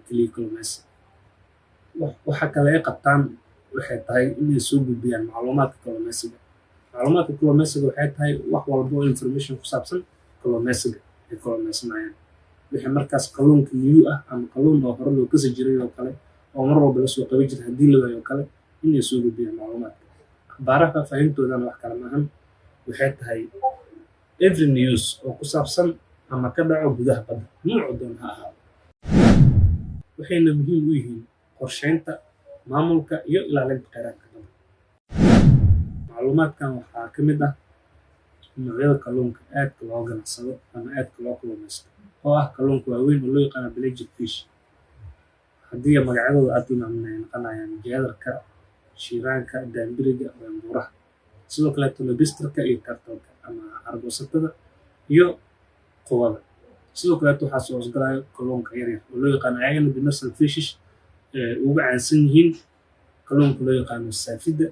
keliya kalluumaysi. Waxa kale ay qabtaan waxay tahay inay soo gudbiyaan macluumaadka kalluumaysiga. Macluumaadka kalluumaysiga waxay tahay wax walba oo information ku saabsan kalluumaysiga ay kalluumaysanayaan. Wixii markaas kalluunka new ah ama kalluun oo hore loo kasi jiray oo kale oo mar walba la soo qaban jiray haddii la waayo oo kale inay soo gudbiyaan macluumaadka. Akhbaaraha faahfaahintoodana wax kale maahan waxay tahay every news oo ku saabsan ama ka dhaco gudaha badda noocu doon ha ahaado. Waxayna muhiim u yihiin qorsheynta, maamulka iyo ilaalinta kheyraadka badda. Macluumaadkan waxaa ka mid ah noocyada kalluunka aadka loo ganacsado ama aadka loo kalluumaysto oo ah kalluunka waaweyn oo loo yaqaano pelagic fish. Haddii magacyadooda aad tilmaamnay noqonayaan jeedarka, shiraanka, daambiriga, bamburaha. Sidoo kale lobsterka iyo turtle-ka ama argoosatada iyo qowada. Sidoo kale waxaa soo hoosgalaya kalluunka yaryar oo loo yaqaano ayagana demersal fishes ugu caansan yihiin kalluunka loo yaqaano saafida